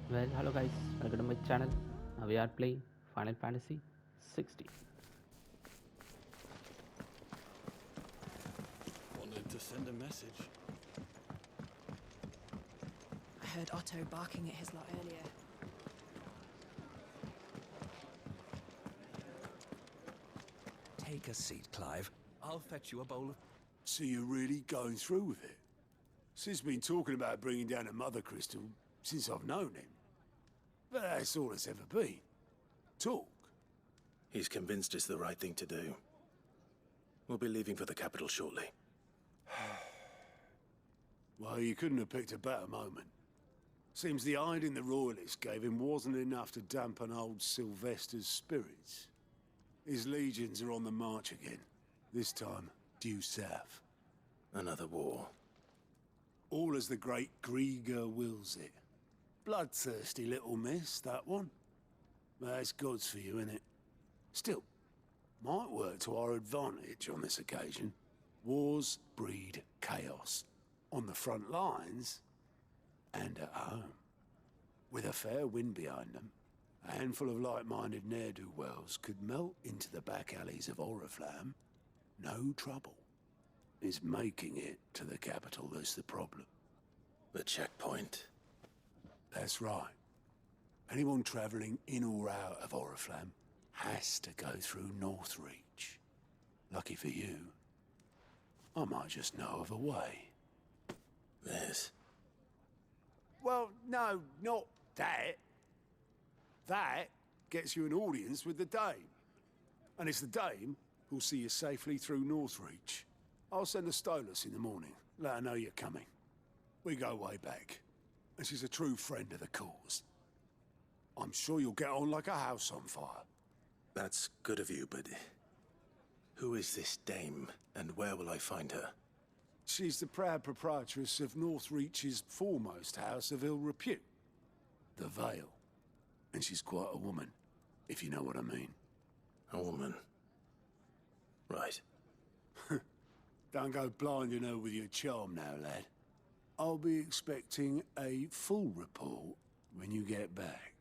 Well, hello guys, welcome to my channel. Now we are playing Final Fantasy 16. Wanted to send a message. I heard Otto barking at his lot earlier. Take a seat, Clive. I'll fetch you a bowl of... So you're really going through with it? Sid's been talking about bringing down a Mothercrystal since I've known him. But that's all it's ever been. Talk. He's convinced it's the right thing to do. We'll be leaving for the capital shortly. Well, you couldn't have picked a better moment. Seems the hiding the Royalists gave him wasn't enough to dampen old Sylvester's spirits. His legions are on the march again. This time, due south. Another war. All as the great Grieger wills it. Bloodthirsty little miss, that one. That's God's for you, innit? Still, might work to our advantage on this occasion. Wars breed chaos. On the front lines, and at home. With a fair wind behind them, a handful of like-minded ne'er-do-wells could melt into the back alleys of Oriflamme. No trouble. It's making it to the capital that's the problem. The checkpoint. That's right. Anyone travelling in or out of Oriflamme has to go through Northreach. Lucky for you, I might just know of a way. This. Well, no, not that. That gets you an audience with the Dame. And it's the Dame who'll see you safely through Northreach. I'll send a Stolas in the morning, let her know you're coming. We go way back, and she's a true friend of the cause. I'm sure you'll get on like a house on fire. That's good of you, but... who is this dame, and where will I find her? She's the proud proprietress of Northreach's foremost house of ill repute, the Vale. And she's quite a woman, if you know what I mean. A woman. Right. Don't go blinding her with your charm now, lad. I'll be expecting a full report when you get back.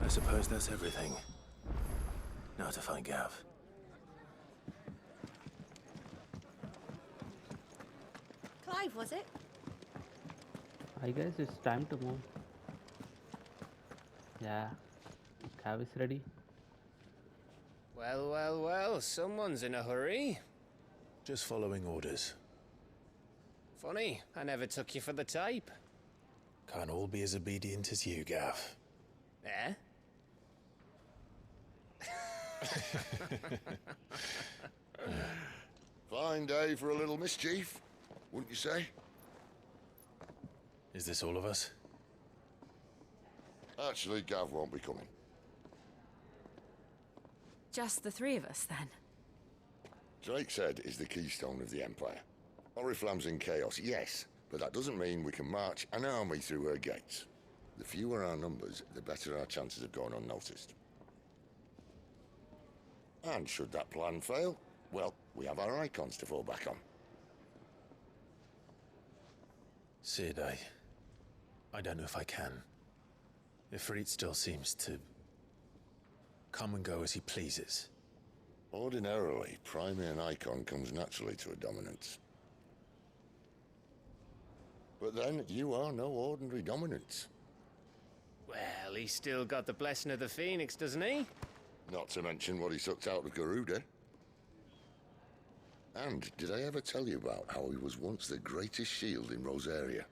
I suppose that's everything. Now to find Gav. Clive, was it? I guess it's time to move. Yeah, cab is ready. Well, well, well, someone's in a hurry. Just following orders. Funny, I never took you for the type. Can't all be as obedient as you, Gav. Eh? Fine day for a little mischief, wouldn't you say? Is this all of us? Actually, Gav won't be coming. Just the three of us, then. Drake's Head is the keystone of the Empire. Oriflamme's in chaos, yes, but that doesn't mean we can march an army through her gates. The fewer our numbers, the better our chances of going unnoticed. And should that plan fail, well, we have our Eikons to fall back on. Cid, I don't know if I can. Ifrit still seems to come and go as he pleases. Ordinarily, priming an Eikon comes naturally to a dominance. But then, you are no ordinary dominance. Well, he's still got the blessing of the Phoenix, doesn't he? Not to mention what he sucked out of Garuda. And did I ever tell you about how he was once the greatest shield in Rosaria?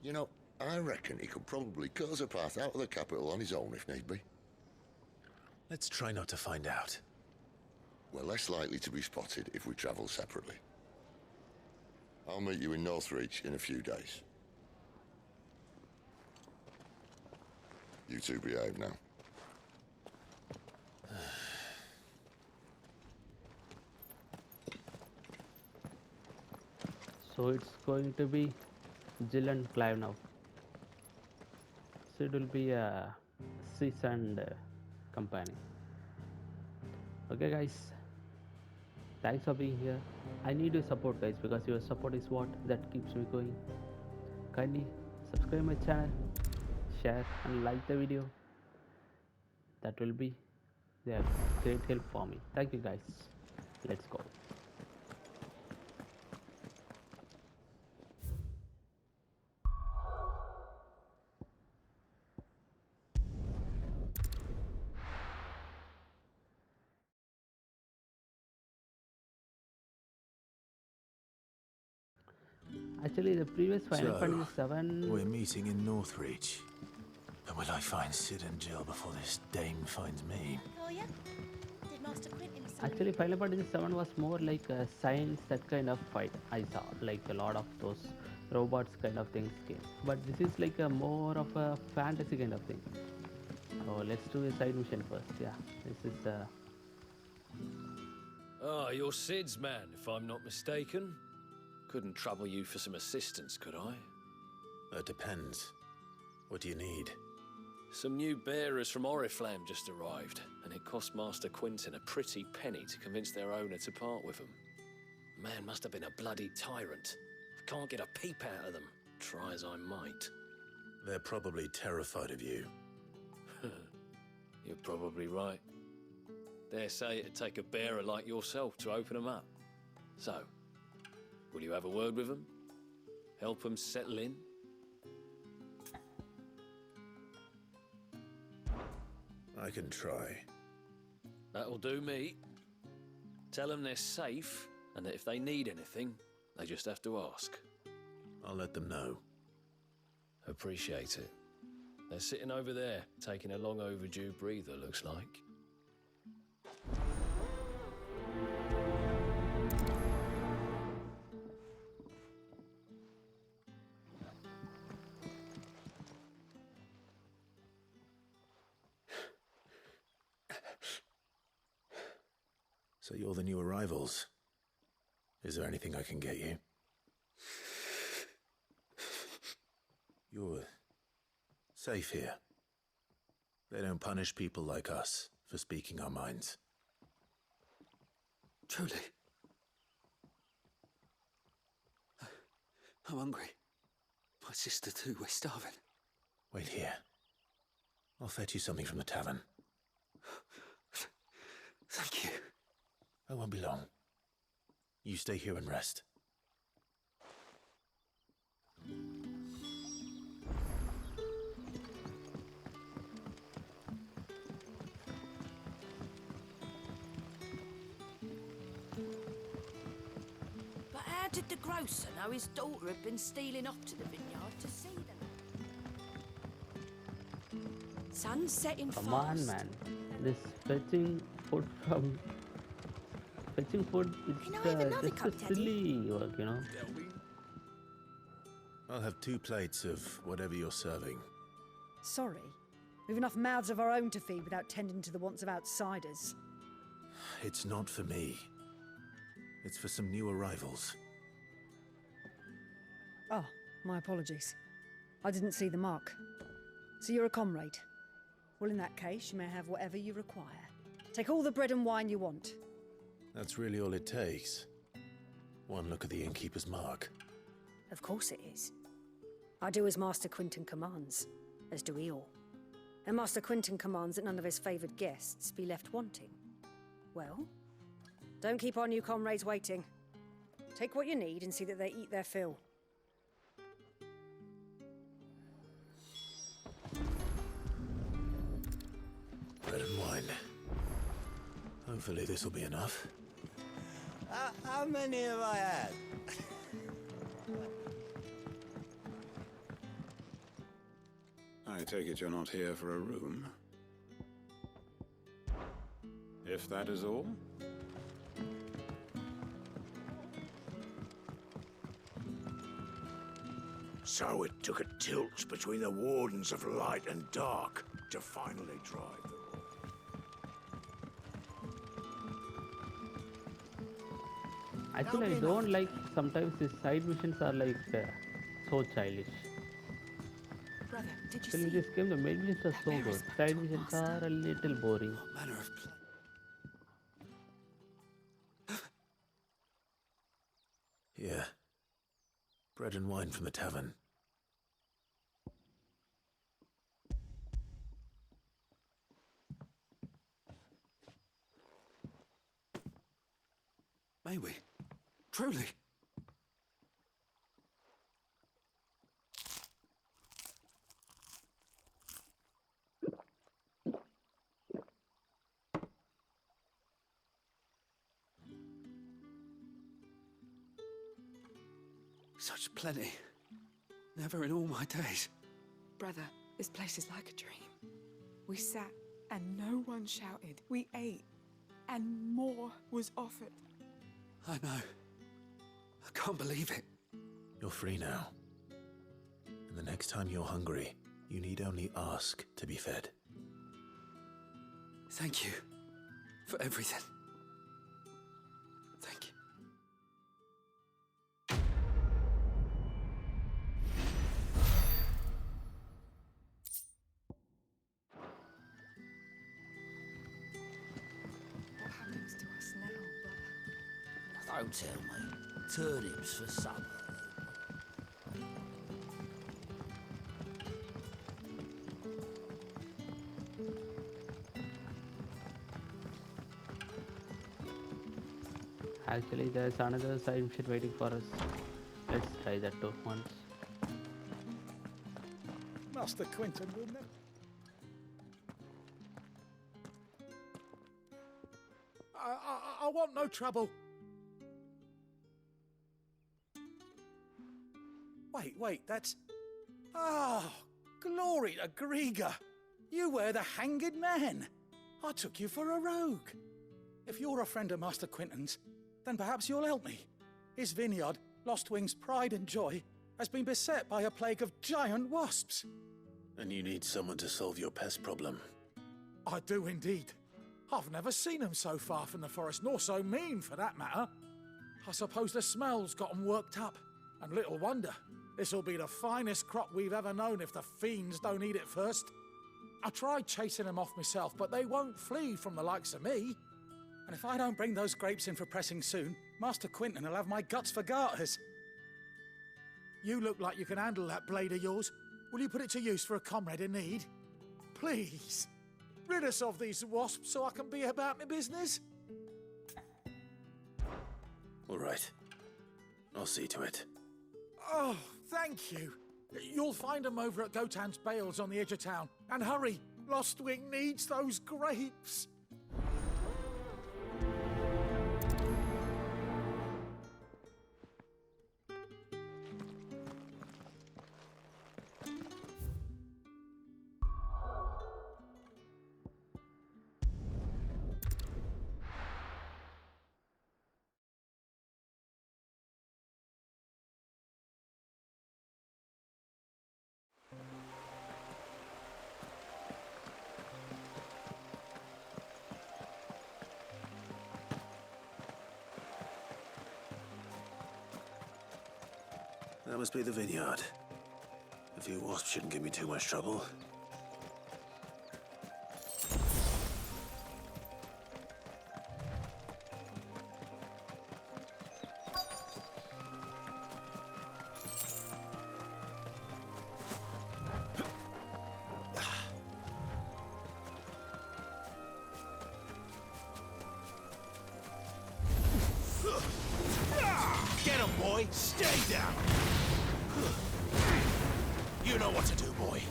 You know, I reckon he could probably cut us a path out of the capital on his own if need be. Let's try not to find out. We're less likely to be spotted if we travel separately. I'll meet you in Northreach in a few days. You two behave now. So it's going to be Jill and Clive now. So it will be a seasoned company. Okay, guys. Thanks for being here. I need your support, guys, because your support is what that keeps me going. Kindly subscribe my channel, share and like the video. That will be a great help for me. Thank you, guys. Let's go. Actually, the previous Final Fantasy VII. We're meeting in Northreach. And will I find Cid and Jill before this dame finds me? Oh, yeah? Did Master Quentin Actually, Final Fantasy VII was more like a science, that kind of fight. I saw like a lot of those robots kind of things came. But this is like a more of a fantasy kind of thing. So let's do a side mission first. Yeah, this is Ah, you're Sid's man, if I'm not mistaken. Couldn't trouble you for some assistance, could I? It depends. What do you need? Some new bearers from Oriflamme just arrived, and it cost Master Quentin a pretty penny to convince their owner to part with them. Man must have been a bloody tyrant. Can't get a peep out of them, try as I might. They're probably terrified of you. You're probably right. Dare say it'd take a bearer like yourself to open them up. So, will you have a word with them? Help them settle in? I can try. That'll do me. Tell them they're safe, and that if they need anything, they just have to ask. I'll let them know. Appreciate it. They're sitting over there, taking a long overdue breather, looks like. So you're the new arrivals. Is there anything I can get you? You're safe here. They don't punish people like us for speaking our minds. Truly. I'm hungry. My sister too, we're starving. Wait here. I'll fetch you something from the tavern. Thank you. I won't be long. You stay here and rest. But how did the grocer know his daughter had been stealing off to the vineyard to see them? Sun's setting fast. come on, man. This fetching food from fetching food. Can I have another It's cup, just a Daddy? silly work, you know. I'll have 2 plates of whatever you're serving. Sorry. We've enough mouths of our own to feed without tending to the wants of outsiders. It's not for me. It's for some new arrivals. Oh, my apologies. I didn't see the mark. So you're a comrade. Well, in that case, you may have whatever you require. Take all the bread and wine you want. That's really all it takes. One look at the innkeeper's mark. Of course it is. I do as Master Quentin commands, as do we all. And Master Quentin commands that none of his favoured guests be left wanting. Well, don't keep our new comrades waiting. Take what you need and see that they eat their fill. Bread and wine. Hopefully this will be enough. How many have I had? I take it you're not here for a room. If that is all. So it took a tilt between the Wardens of Light and Dark to finally drive them all. Actually, I don't like sometimes his side missions are like so childish. Brother, did you Actually, in see? this game, the main missions are so good. Side missions are a little boring. What manner of Yeah. Bread and wine from the tavern. May we? Truly? Such plenty. Never in all my days. Brother, this place is like a dream. We sat and no one shouted. We ate and more was offered. I know. I can't believe it. You're free now. And the next time you're hungry, you need only ask to be fed. Thank you for everything. Thank you. What happens to us now, brother? Don't tell me. Turnips for supper. Actually, there's another side mission waiting for us. Let's try that too once. Master Quinton will never. I want no trouble. Wait, that's... Oh, glory to Griga. You were the hanged man. I took you for a rogue. If you're a friend of Master Quinton's, then perhaps you'll help me. His vineyard, Lostwing's pride and joy, has been beset by a plague of giant wasps. And you need someone to solve your pest problem. I do indeed. I've never seen them so far from the forest, nor so mean for that matter. I suppose the smell's got them worked up. And little wonder. This'll be the finest crop we've ever known if the fiends don't eat it first. I tried chasing them off myself, but they won't flee from the likes of me. And if I don't bring those grapes in for pressing soon, Master Quinton will have my guts for garters. You look like you can handle that blade of yours. Will you put it to use for a comrade in need? Please, rid us of these wasps so I can be about my business. All right. I'll see to it. Oh, thank you. You'll find them over at Gotan's Bales on the edge of town. And hurry, Lostwing needs those grapes. That must be the vineyard. A few wasps shouldn't give me too much trouble. Get him, boy! Stay down! You know what to do, boy.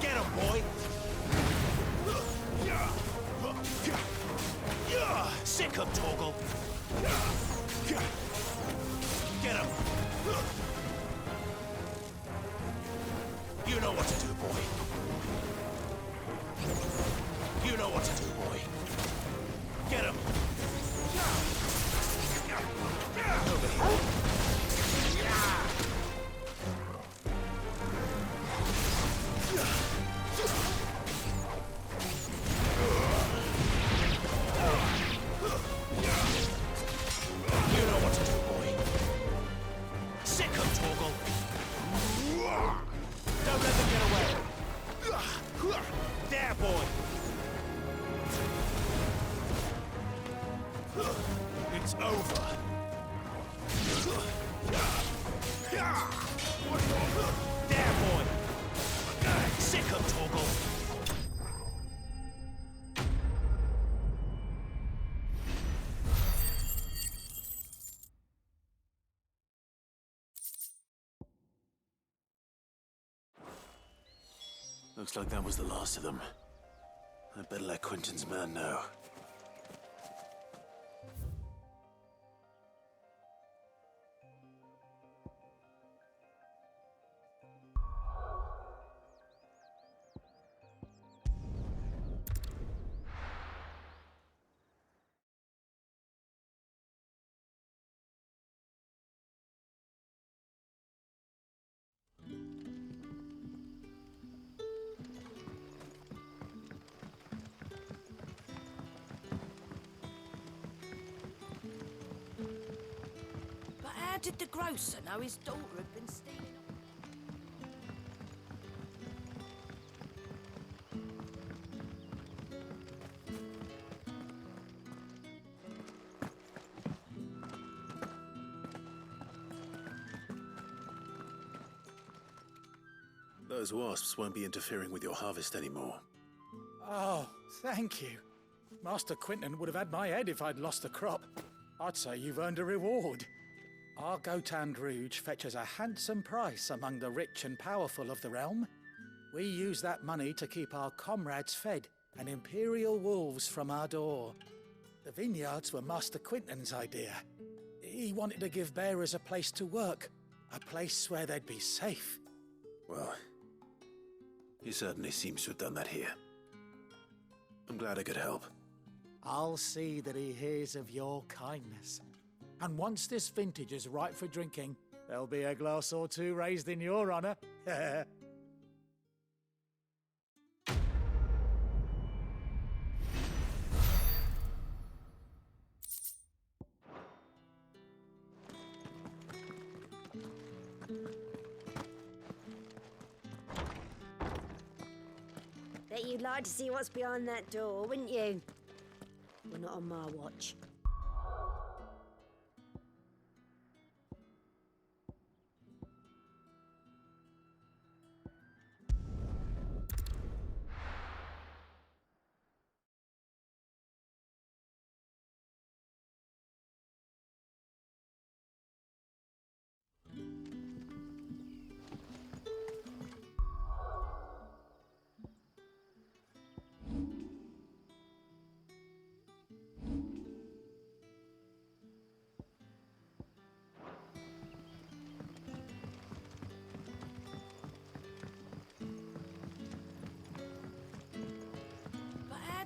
Get him, boy! Sick him, Torgal! Get him! You know what to do, boy. You know what to do, boy. Get him! Over here. It's over. There, boy. Sick of Torgal. Looks like that was the last of them. I'd better let Quentin's man know. But how did the grocer know his daughter had been stealing off? Those wasps won't be interfering with your harvest anymore. Oh, thank you. Master Quentin would have had my head if I'd lost the crop. I'd say you've earned a reward. Our Gotand Rouge fetches a handsome price among the rich and powerful of the realm. We use that money to keep our comrades fed and imperial wolves from our door. The vineyards were Master Quentin's idea. He wanted to give bearers a place to work, a place where they'd be safe. Well, he certainly seems to have done that here. I'm glad I could help. I'll see that he hears of your kindness. And once this vintage is ripe for drinking, there'll be a glass or two raised in your honor. Bet you'd like to see what's behind that door, wouldn't you? Well, not on my watch.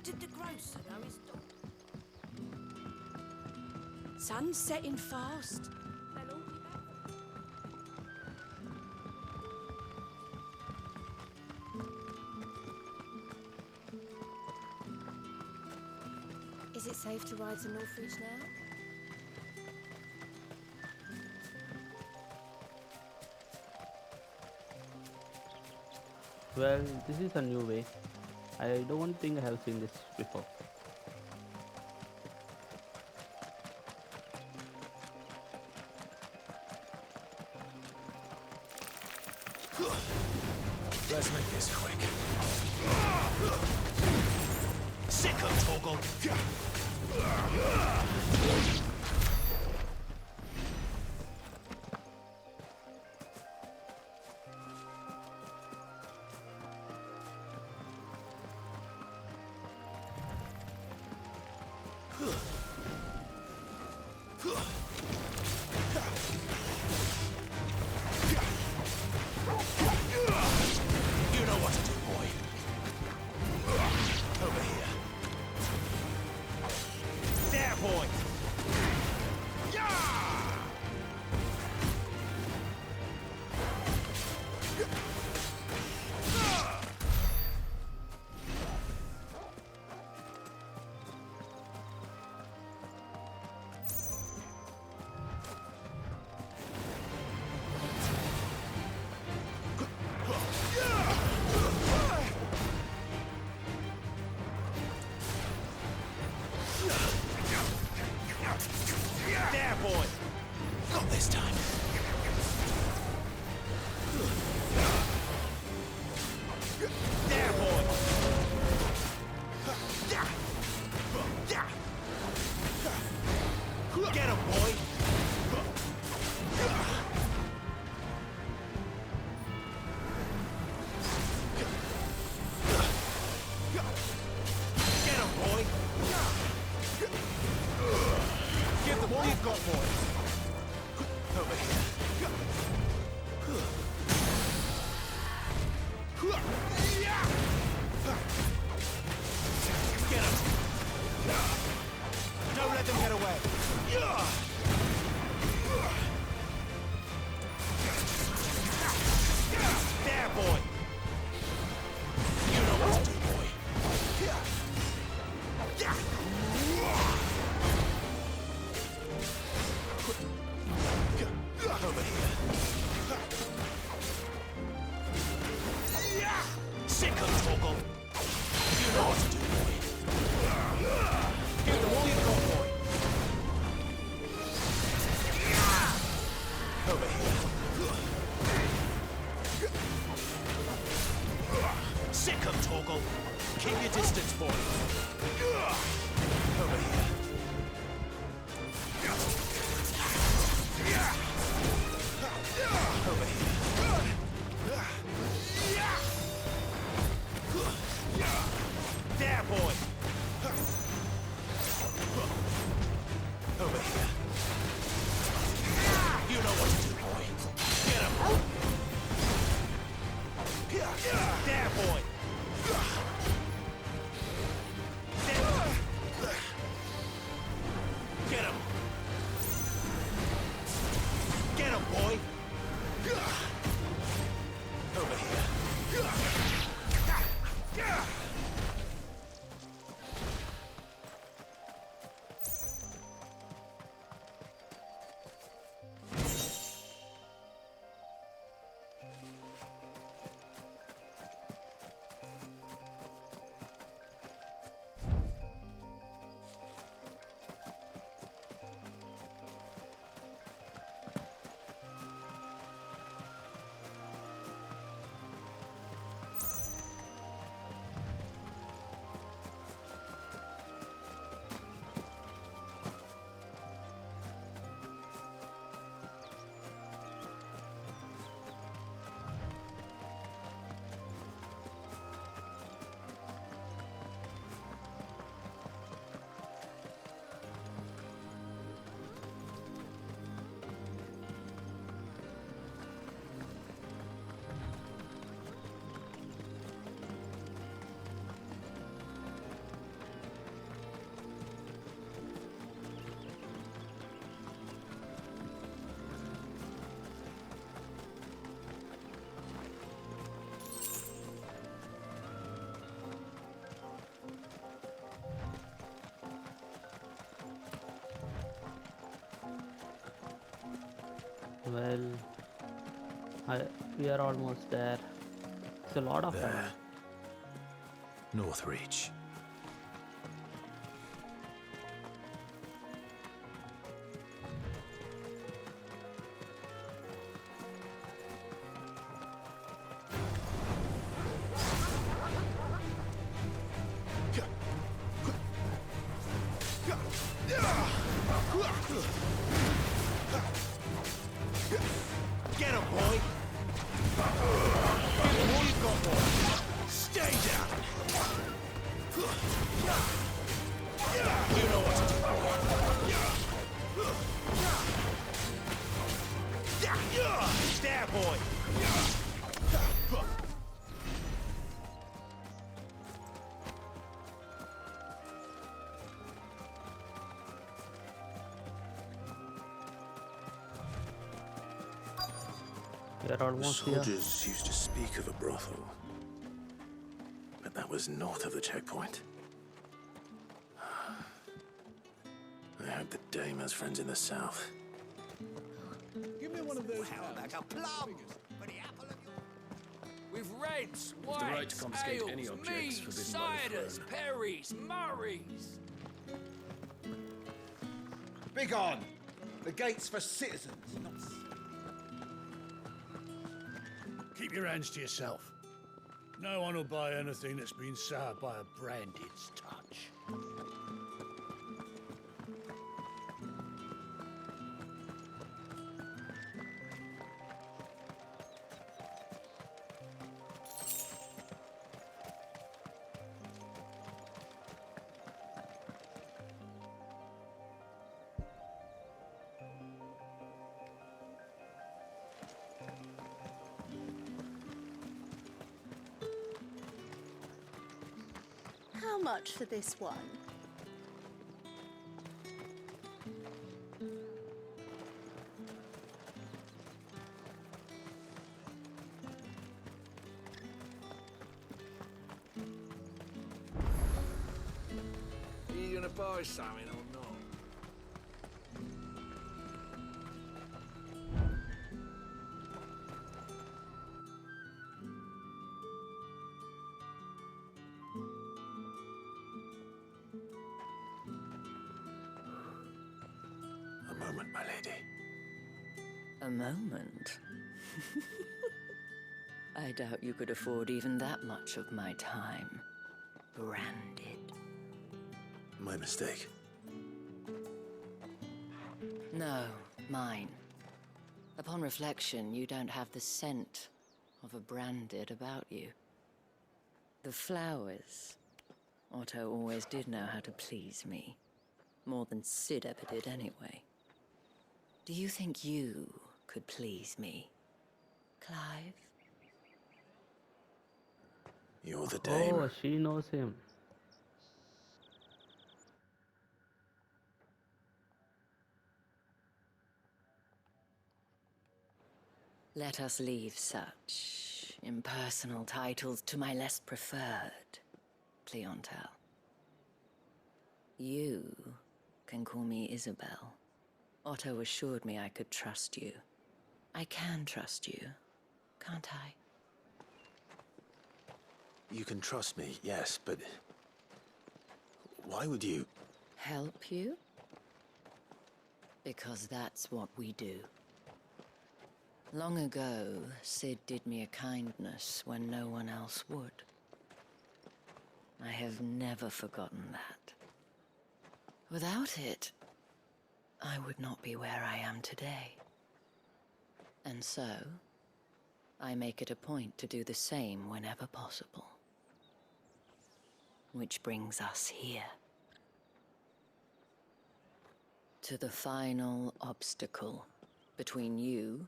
Did the grocer know his daughter? Sun's setting fast. They'll all be back. Is it safe to ride to Northridge now? Well, this is a new way. I don't think I have seen this before. Let's make this quick. Sick of Torgal. got, boy? Over here. Get him! Don't let them get away! There, boy! You know what to do, boy! Over here. Sick of Torgal. You know what to do, boy. Give them all you got, boy. Over here. Sick of Torgal. Keep your distance, boy. Over here. Over here. There, boy! Over here. You know what to do, boy. Get him! There, boy! Get him! Get him, boy! Over here. Well, we are almost there. It's a lot of There. time. Northreach. Get him, boy! Give him all you got, boy! Stay down! You know what to do, boy! There, boy! We are almost here. Soldiers used to speak of a brothel, but that was north of the checkpoint. I hope the dame has friends in the south. Give me one of those. Like a plum! For the apple of your... With reds, With the right whites, to confiscate ales, any objects ciders, forbidden by the throne. perries, murrays. Begone! The gate's for citizens, not... Keep your hands to yourself. No one will buy anything that's been soured by a branded's touch. much for this one? Are you gonna buy something or not? A moment, my lady. A moment? I doubt you could afford even that much of my time. Branded. My mistake. No, mine. Upon reflection, you don't have the scent of a branded about you. The flowers. Otto always did know how to please me. More than Cid ever did anyway. Do you think you could please me, Clive? You're the dame. Oh, she knows him. Let us leave such impersonal titles to my less preferred clientele. You can call me Isabelle. Otto assured me I could trust you. I can trust you, can't I? You can trust me, yes, but why would you? Help you? Because that's what we do. Long ago, Cid did me a kindness when no one else would. I have never forgotten that. Without it, I would not be where I am today. And so, I make it a point to do the same whenever possible. Which brings us here. To the final obstacle between you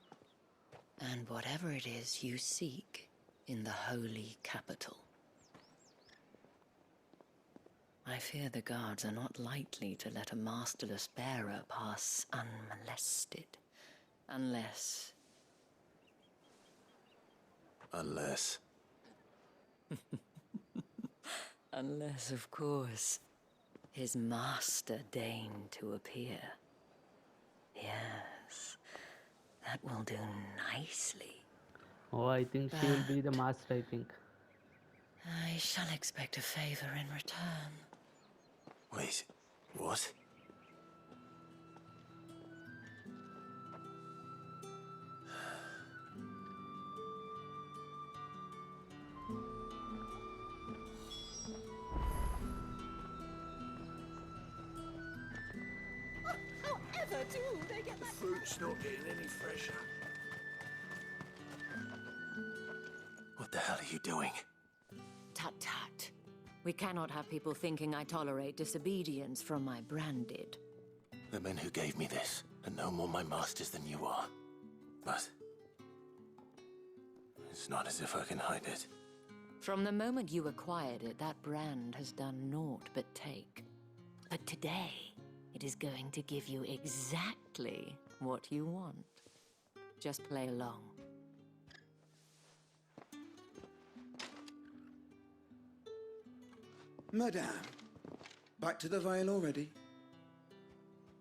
and whatever it is you seek in the holy capital. I fear the guards are not likely to let a masterless bearer pass unmolested. Unless... Unless... Unless, of course, his master deigned to appear. Yes, that will do nicely. Oh, I think she will be the master, I think. I shall expect a favor in return. Wait, what? However do they get that? Fruit's not getting any fresher. What the hell are you doing? Tut tut. We cannot have people thinking I tolerate disobedience from my branded. The men who gave me this are no more my masters than you are. But... it's not as if I can hide it. From the moment you acquired it, that brand has done naught but take. But today, it is going to give you exactly what you want. Just play along. Madame, back to the Vale already?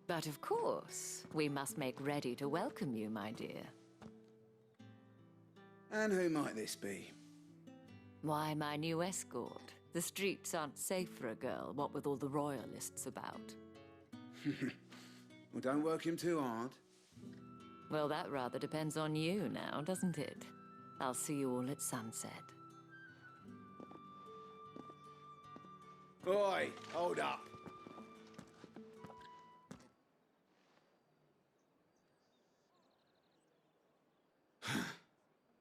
But of course, we must make ready to welcome you, my dear. And who might this be? Why, my new escort. The streets aren't safe for a girl, what with all the royalists about. Well, don't work him too hard. Well, that rather depends on you now, doesn't it? I'll see you all at sunset. Oi, hold up.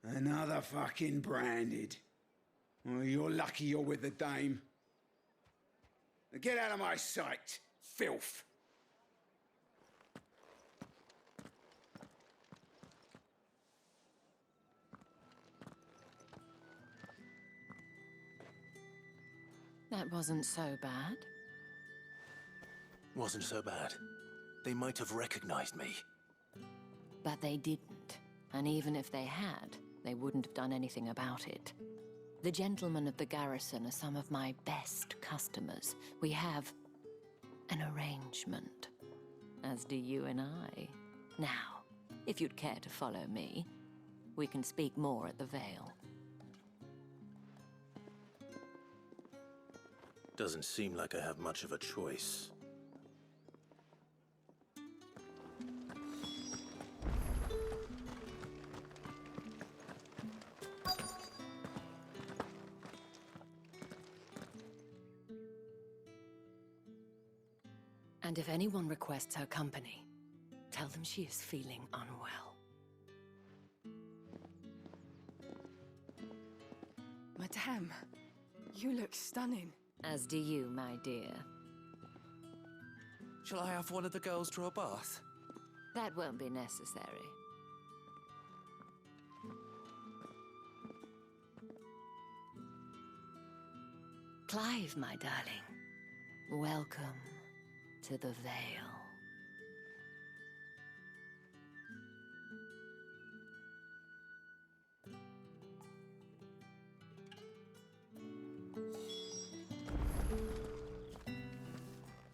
Another fucking branded. Well, you're lucky you're with the dame. Now get out of my sight, filth. That wasn't so bad. Wasn't so bad. They might have recognized me. But they didn't. And even if they had, they wouldn't have done anything about it. The gentlemen of the garrison are some of my best customers. We have an arrangement, as do you and I. Now, if you'd care to follow me, we can speak more at the Vale. Doesn't seem like I have much of a choice. And if anyone requests her company, tell them she is feeling unwell. Madame, you look stunning. As do you, my dear. Shall I have one of the girls draw a bath? That won't be necessary. Clive, my darling, welcome to the Vale.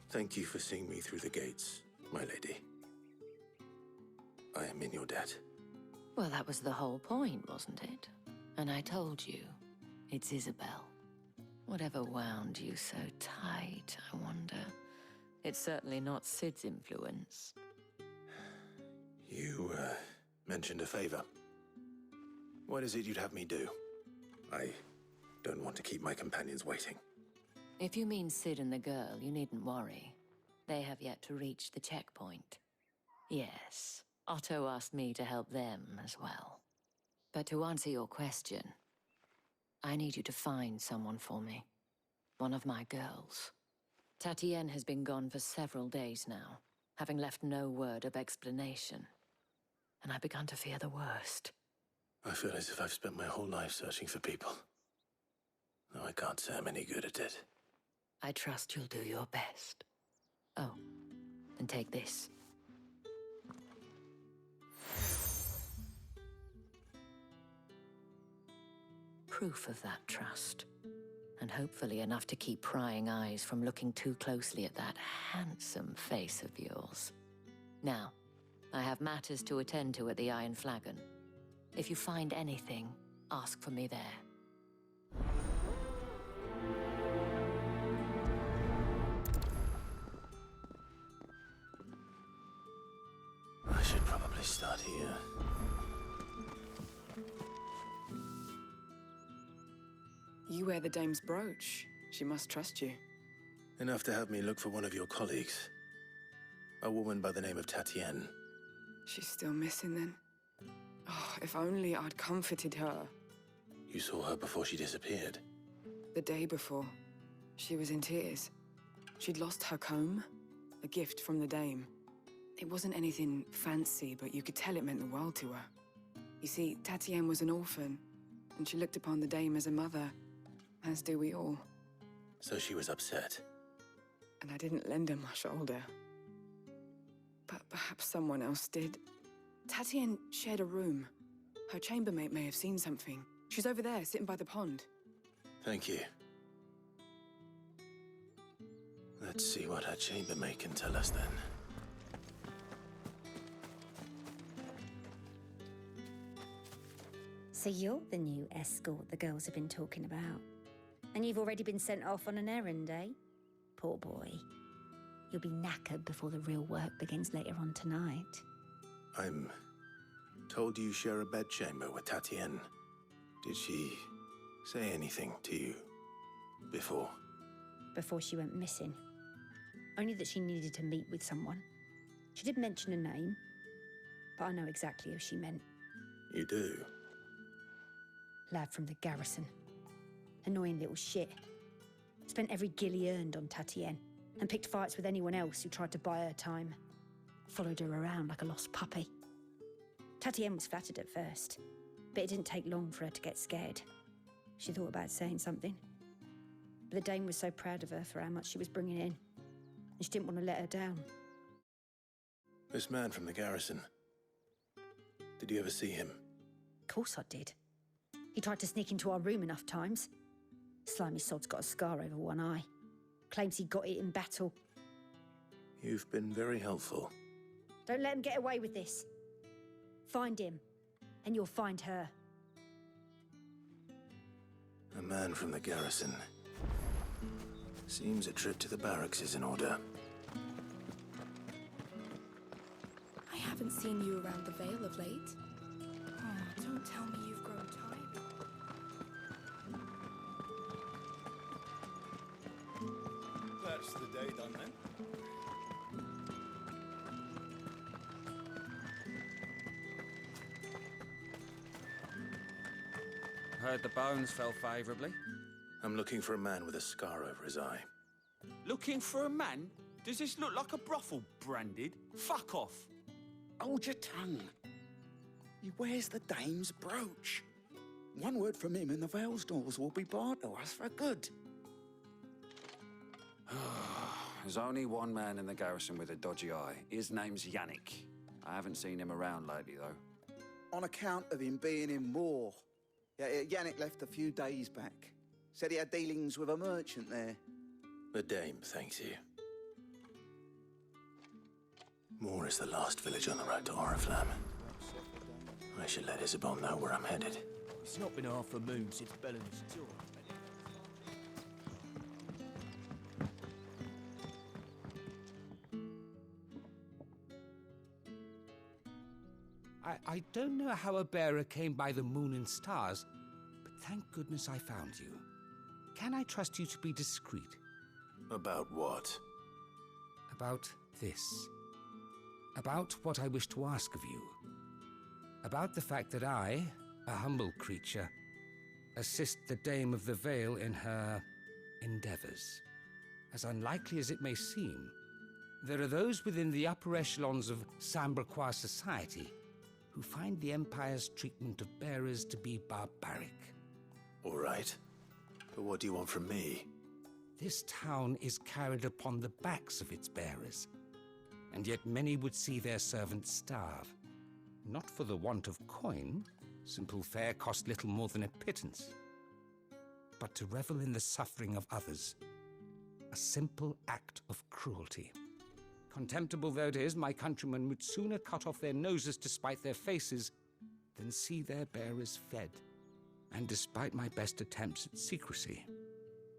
Thank you for seeing me through the gates, my lady. I am in your debt. Well, that was the whole point, wasn't it? And I told you, it's Isabelle. Whatever wound you so tight, I wonder. It's certainly not Cid's influence. You, mentioned a favor. What is it you'd have me do? I don't want to keep my companions waiting. If you mean Cid and the girl, you needn't worry. They have yet to reach the checkpoint. Yes, Otto asked me to help them as well. But to answer your question, I need you to find someone for me. One of my girls. Tatienne has been gone for several days now, having left no word of explanation. And I've begun to fear the worst. I feel as if I've spent my whole life searching for people. Though I can't say I'm any good at it. I trust you'll do your best. Oh, and take this. Proof of that trust. And hopefully enough to keep prying eyes from looking too closely at that handsome face of yours. Now, I have matters to attend to at the Iron Flagon. If you find anything, ask for me there. I should probably start here. You wear the dame's brooch. She must trust you. Enough to have me look for one of your colleagues. A woman by the name of Tatienne. She's still missing then? Oh, if only I'd comforted her. You saw her before she disappeared. The day before, she was in tears. She'd lost her comb, a gift from the dame. It wasn't anything fancy, but you could tell it meant the world to her. You see, Tatienne was an orphan, and she looked upon the dame as a mother, as do we all. So she was upset. And I didn't lend her my shoulder. But perhaps someone else did. Tatienne shared a room. Her chambermaid may have seen something. She's over there, sitting by the pond. Thank you. Let's see what her chambermaid can tell us then. So you're the new escort the girls have been talking about. And you've already been sent off on an errand, eh? Poor boy. You'll be knackered before the real work begins later on tonight. I'm told you share a bedchamber with Tatienne. Did she say anything to you before? Before she went missing. Only that she needed to meet with someone. She did mention a name, but I know exactly who she meant. You do? Lad from the garrison. Annoying little shit. Spent every guil he earned on Tatienne, and picked fights with anyone else who tried to buy her time. Followed her around like a lost puppy. Tatienne was flattered at first, but it didn't take long for her to get scared. She thought about saying something. But the Dame was so proud of her for how much she was bringing in, and she didn't want to let her down. This man from the garrison. Did you ever see him? Of course I did. He tried to sneak into our room enough times. Slimy sod's got a scar over one eye. Claims he got it in battle. You've been very helpful. Don't let him get away with this. Find him, and you'll find her. A man from the garrison. Seems a trip to the barracks is in order. I haven't seen you around the Vale of late. Oh, don't tell me you've grown tired. That's the day done then. Heard the bones fell favourably. I'm looking for a man with a scar over his eye. Looking for a man? Does this look like a brothel, Branded? Fuck off. Hold your tongue. He wears the Dame's brooch. One word from him and the Vale's doors will be barred to us for good. There's only one man in the garrison with a dodgy eye. His name's Yannick. I haven't seen him around lately, though. On account of him being in war. Yeah, Yannick left a few days back. Said he had dealings with a merchant there. The Dame thanks you. Moor is the last village on the road to Oriflamme. I should let Isabelle know where I'm headed. It's not been half a moon since Bellen's tour. I don't know how a bearer came by the moon and stars, but thank goodness I found you. Can I trust you to be discreet? About what? About this. About what I wish to ask of you. About the fact that I, a humble creature, assist the Dame of the Vale in her endeavors. As unlikely as it may seem, there are those within the upper echelons of Samberquois society who find the Empire's treatment of bearers to be barbaric. All right. But what do you want from me? This town is carried upon the backs of its bearers, and yet many would see their servants starve. Not for the want of coin, simple fare cost little more than a pittance, but to revel in the suffering of others, a simple act of cruelty. Contemptible though it is, my countrymen would sooner cut off their noses to spite their faces than see their bearers fed. And despite my best attempts at secrecy,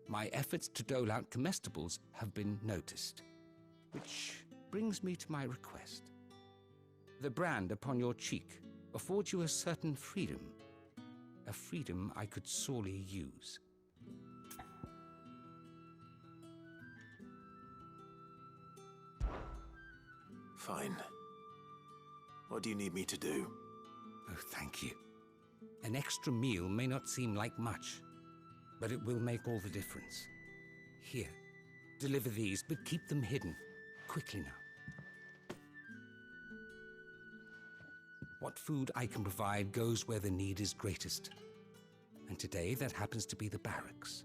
my efforts to dole out comestibles have been noticed. Which brings me to my request. The brand upon your cheek affords you a certain freedom, a freedom I could sorely use. Fine. What do you need me to do? Oh, thank you. An extra meal may not seem like much, but it will make all the difference. Here, deliver these, but keep them hidden. Quickly now. What food I can provide goes where the need is greatest. And today, that happens to be the barracks.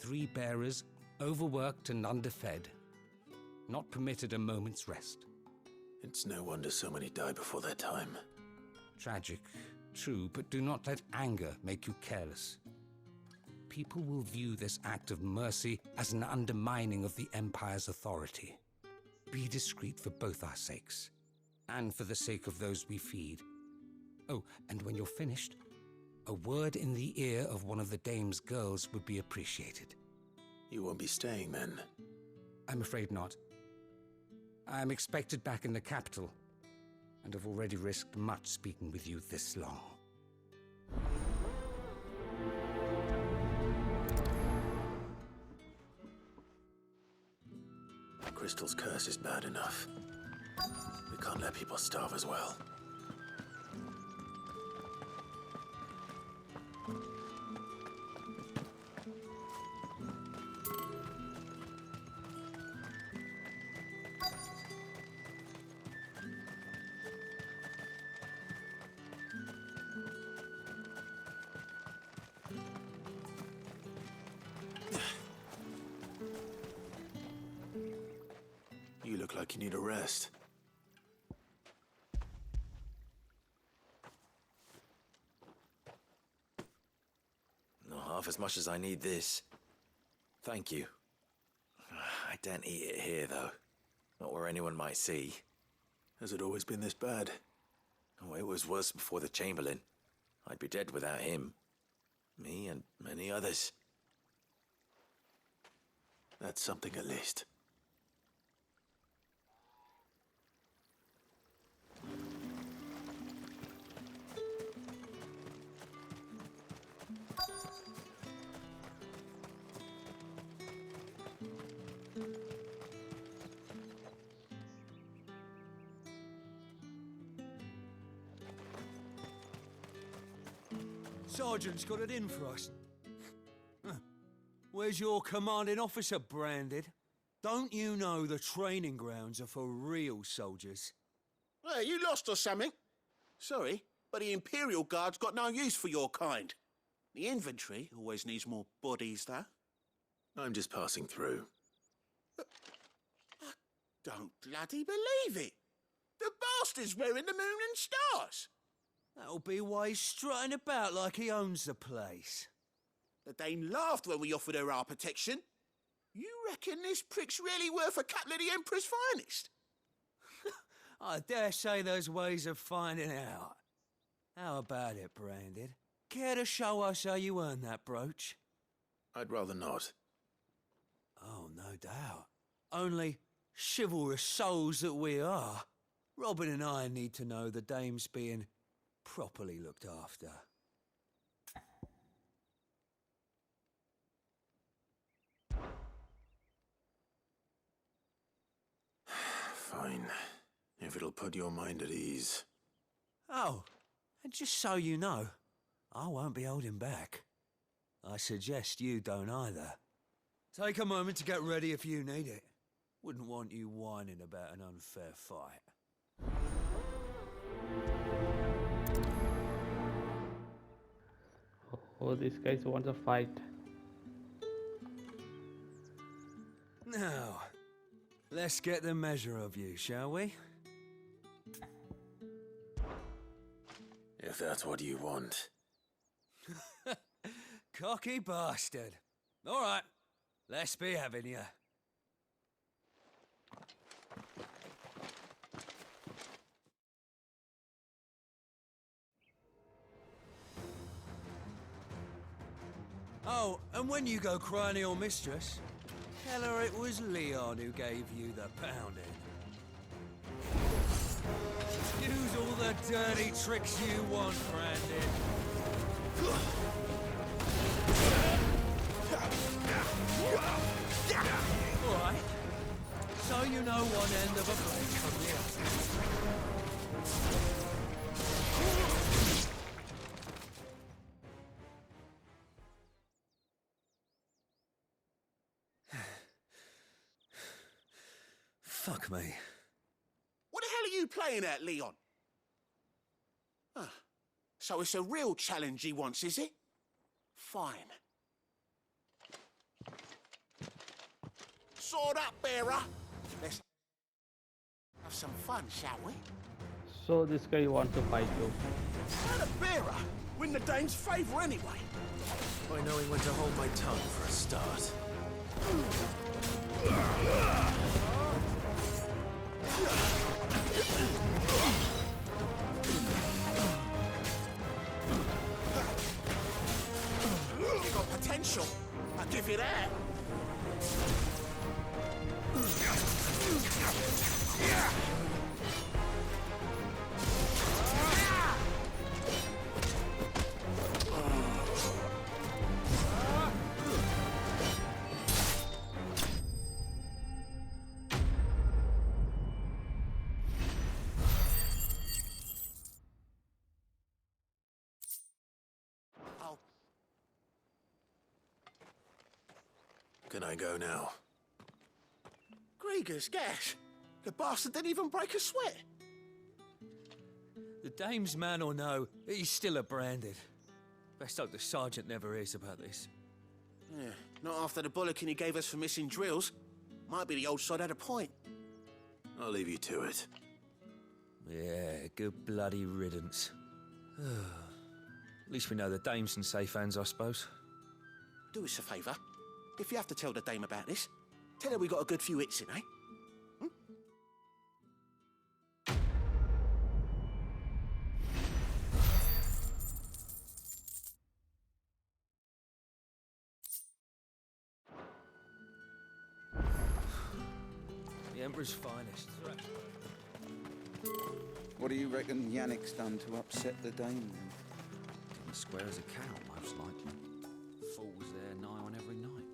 3 bearers, overworked and underfed, not permitted a moment's rest. It's no wonder so many die before their time. Tragic, true, but do not let anger make you careless. People will view this act of mercy as an undermining of the Empire's authority. Be discreet for both our sakes, and for the sake of those we feed. Oh, and when you're finished, a word in the ear of one of the Dame's girls would be appreciated. You won't be staying then? I'm afraid not. I'm expected back in the capital, and have already risked much speaking with you this long. Crystal's curse is bad enough. We can't let people starve as well. like you need a rest. Not half as much as I need this. Thank you. I don't eat it here, though. Not where anyone might see. Has it always been this bad? Oh, it was worse before the Chamberlain. I'd be dead without him. Me and many others. That's something at least. Sergeant's got it in for us. Huh. Where's your commanding officer, Branded? Don't you know the training grounds are for real soldiers? Well, you lost or something? Sorry, but the Imperial Guard's got no use for your kind. The infantry always needs more bodies, though. I'm just passing through. But I don't bloody believe it. The bastard's wearing the moon and stars. That'll be why he's strutting about like he owns the place. The Dane laughed when we offered her our protection. You reckon this prick's really worth a couple of the Emperor's finest? I dare say there's ways of finding out. How about it, Branded? Care to show us how you earned that brooch? I'd rather not. Oh, no doubt. Only chivalrous souls that we are, Robin and I need to know the dame's being properly looked after. Fine. If it'll put your mind at ease. Oh, and just so you know, I won't be holding back. I suggest you don't either. Take a moment to get ready if you need it. Wouldn't want you whining about an unfair fight. Oh, these guys want a fight. Now, let's get the measure of you, shall we? If that's what you want. Cocky bastard. All right, let's be having you. Oh, and when you go crying to your mistress, tell her it was Leon who gave you the pounding. Use all the dirty tricks you want, Brandon. All right. So you know one end of a blade from the other. Fuck me. What the hell are you playing at, Leon? So it's a real challenge he wants, is it? Fine. Sword up, bearer. Let's have some fun, shall we? So this guy wants to fight you. How the bearer win the Dane's favour anyway? By knowing when to hold my tongue for a start. You got potential. I'll give you that. Can I go now? Grieger's gas. The bastard didn't even break a sweat. The dame's man or no, he's still a Branded. Best hope the sergeant never hears about this. Yeah, not after the bollocking he gave us for missing drills. Might be the old sod had a point. I'll leave you to it. Yeah, good bloody riddance. At least we know the dame's in safe hands, I suppose. Do us a favour. If you have to tell the dame about this, tell her we got a good few hits in, eh? The Emperor's finest. What do you reckon Yannick's done to upset the dame, then? As square as a cow, most likely. Fool was there nigh on every night.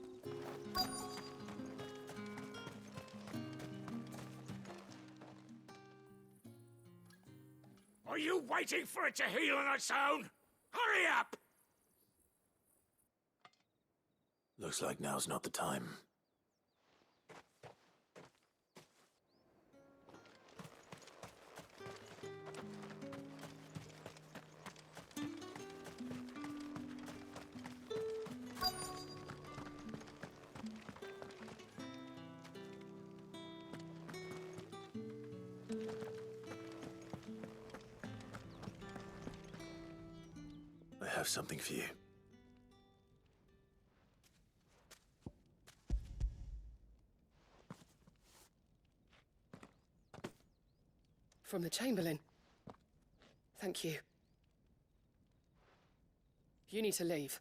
Are you waiting for it to heal on its own? Hurry up! Looks like now's not the time. I have something for you. From the Chamberlain. Thank you. You need to leave.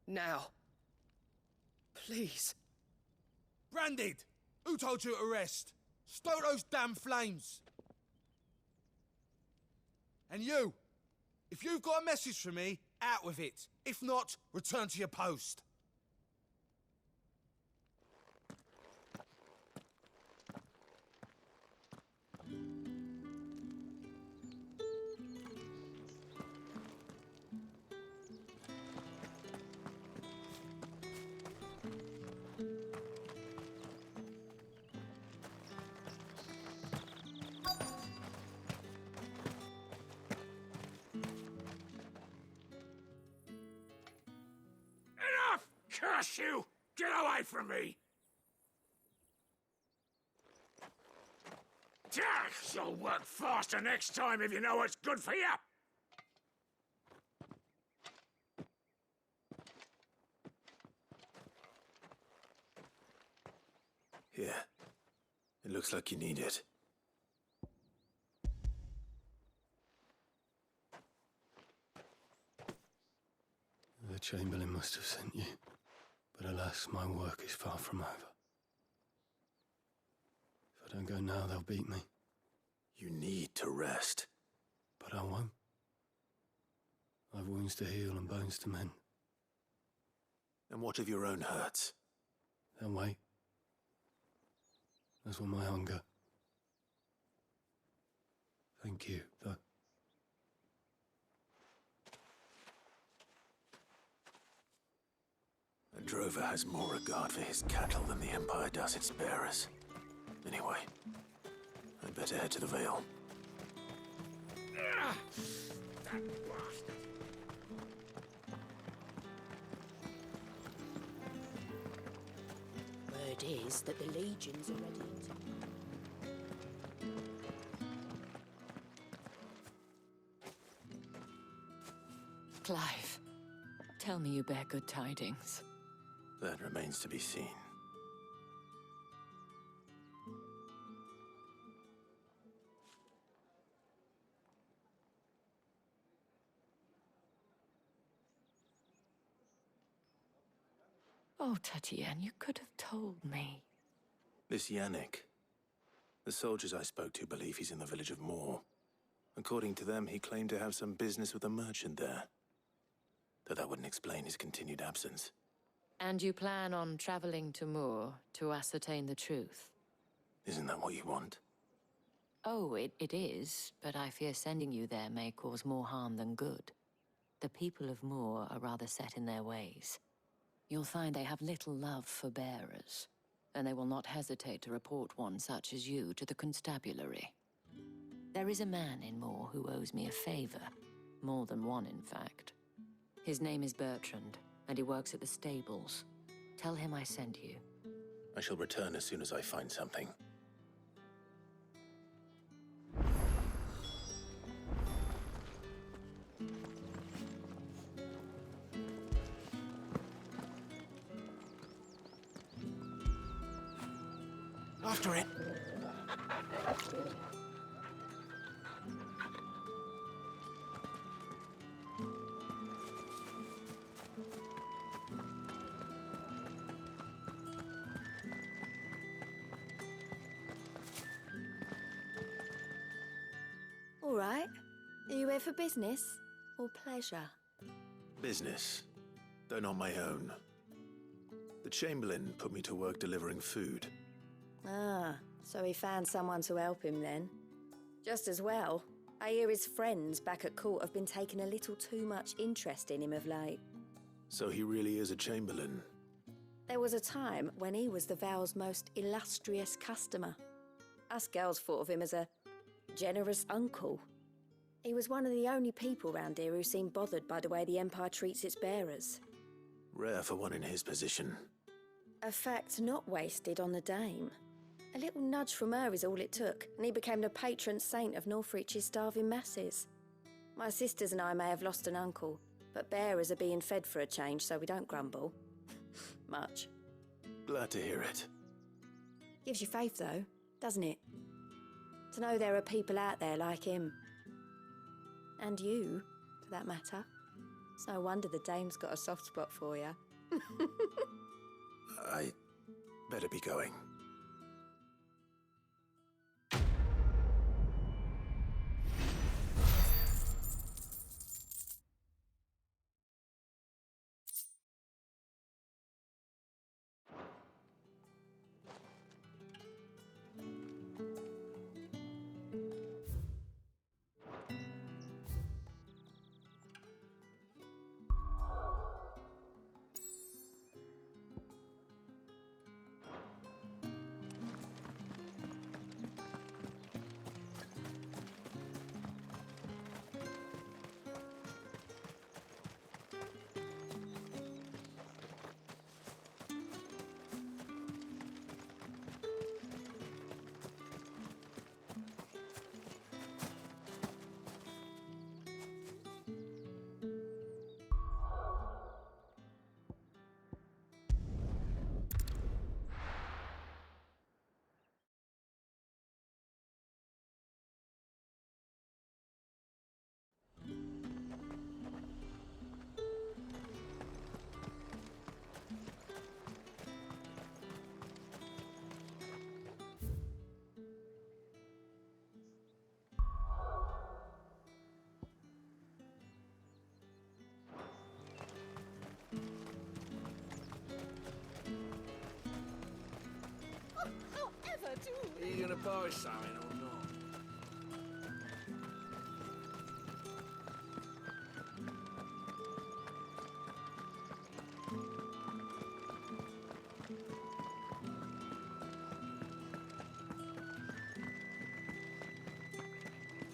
Now. Please. Branded! Who told you to rest? Stoke those damn flames! And you! If you've got a message for me, out with it. If not, return to your post. Curse you! Get away from me! You'll work faster next time if you know what's good for you! Here. It looks like you need it. The Chamberlain must have sent you. But alas, my work is far from over. If I don't go now, they'll beat me. You need to rest. But I won't. I've wounds to heal and bones to mend. And what of your own hurts? They'll wait. As will my hunger. Thank you, though. A drover has more regard for his cattle than the Empire does its bearers. Anyway, I'd better head to the Vale. That bastard! Word is that the legions are ready in time. Clive, tell me you bear good tidings. That remains to be seen. Oh, Tatienne, you could have told me. This Yannick. The soldiers I spoke to believe he's in the village of Moor. According to them, he claimed to have some business with a merchant there. Though that wouldn't explain his continued absence. And you plan on traveling to Moor to ascertain the truth? Isn't that what you want? Oh, it is, but I fear sending you there may cause more harm than good. The people of Moor are rather set in their ways. You'll find they have little love for bearers, and they will not hesitate to report one such as you to the constabulary. There is a man in Moor who owes me a favor. More than one, in fact. His name is Bertrand, and he works at the stables. Tell him I sent you. I shall return as soon as I find something. After it. All right. Are you here for business or pleasure? Business, though not my own. The Chamberlain put me to work delivering food. Ah, so he found someone to help him then. Just as well. I hear his friends back at court have been taking a little too much interest in him of late. So he really is a Chamberlain. There was a time when he was the Vale's most illustrious customer. Us girls thought of him as a generous uncle. He was one of the only people round here who seemed bothered by the way the Empire treats its bearers. Rare for one in his position. A fact not wasted on the dame. A little nudge from her is all it took, and he became the patron saint of Northreach's starving masses. My sisters and I may have lost an uncle, but bearers are being fed for a change, so we don't grumble. Much. Glad to hear it. Gives you faith, though, doesn't it? To know there are people out there like him. And you, for that matter. It's no wonder the dame's got a soft spot for you. I better be going. Are you gonna buy something or not?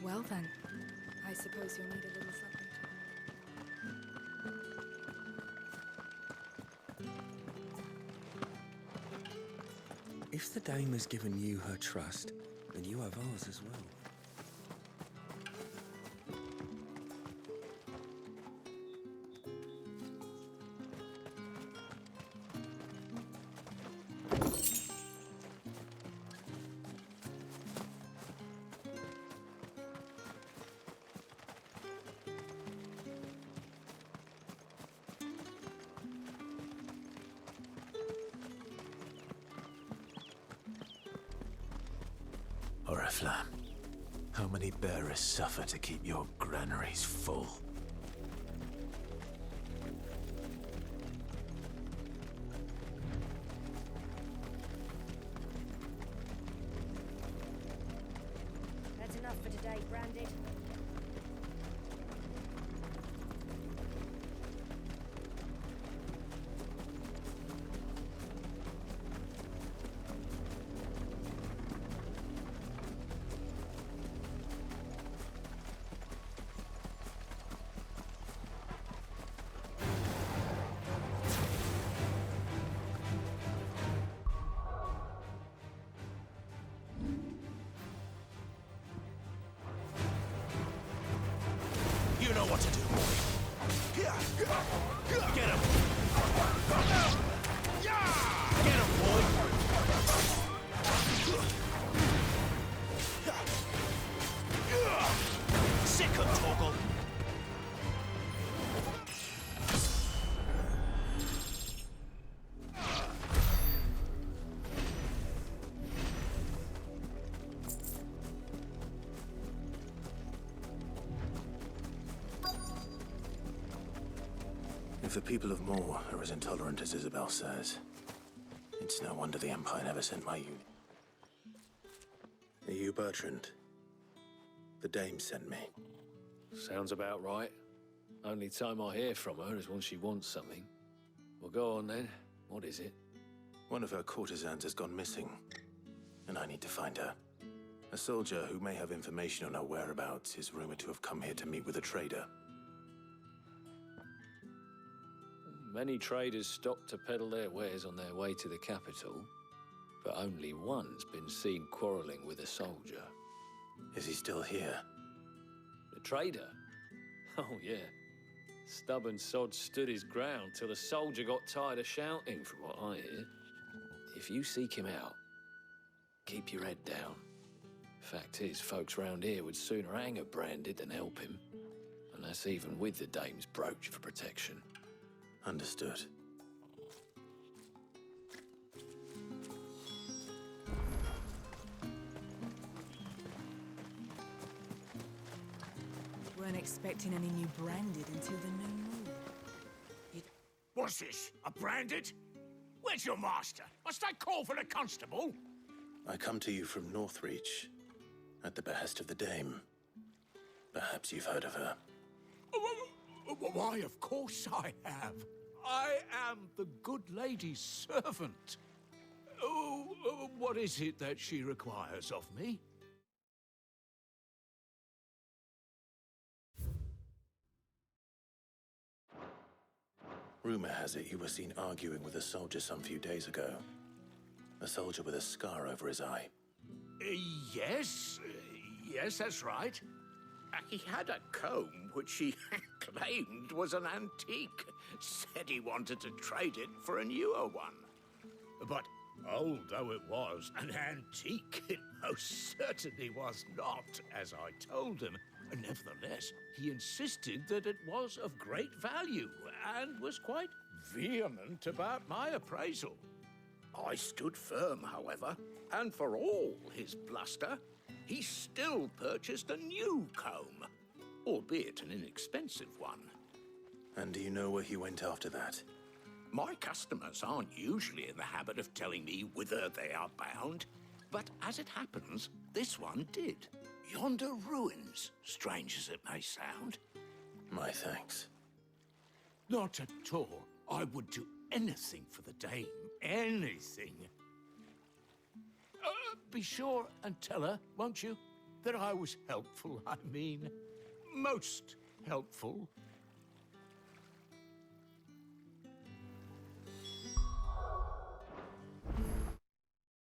Well then, I suppose you'll need a little something If the dame has given you her trust, then you have ours as well. Oriflamme, how many bearers suffer to keep your granaries full? That's enough for today, Branded. You know what to do, boy. Get him! Get him, boy! If the people of Moor are as intolerant as Isabelle says, it's no wonder the Empire never sent my unit. Are you Bertrand? The dame sent me. Sounds about right. Only time I hear from her is when she wants something. Well, go on then. What is it? One of her courtesans has gone missing, and I need to find her. A soldier who may have information on her whereabouts is rumored to have come here to meet with a trader. Many traders stop to peddle their wares on their way to the capital, but only one's been seen quarrelling with a soldier. Is he still here? The trader? Oh, yeah. Stubborn sod stood his ground till the soldier got tired of shouting, from what I hear. If you seek him out, keep your head down. Fact is, folks round here would sooner hang a branded than help him. And that's even with the dame's brooch for protection. Understood. Weren't expecting any new branded until the new moon. What's this? A branded? Where's your master? Must I call for the constable? I come to you from Northreach, at the behest of the dame. Perhaps you've heard of her. Why, of course I have. I am the good lady's servant. What is it that she requires of me? Rumor has it you were seen arguing with a soldier some few days ago. A soldier with a scar over his eye. Yes, that's right. He had a comb which he claimed was an antique. Said he wanted to trade it for a newer one. But old though it was, an antique it most certainly was not, as I told him. Nevertheless, he insisted that it was of great value and was quite vehement about my appraisal. I stood firm, however, and for all his bluster, he still purchased a new comb, albeit an inexpensive one. And do you know where he went after that? My customers aren't usually in the habit of telling me whither they are bound, but as it happens, this one did. Yonder ruins, strange as it may sound. My thanks. Not at all. I would do anything for the dame. Anything. Be sure and tell her, won't you, that I was helpful, I mean. Most helpful.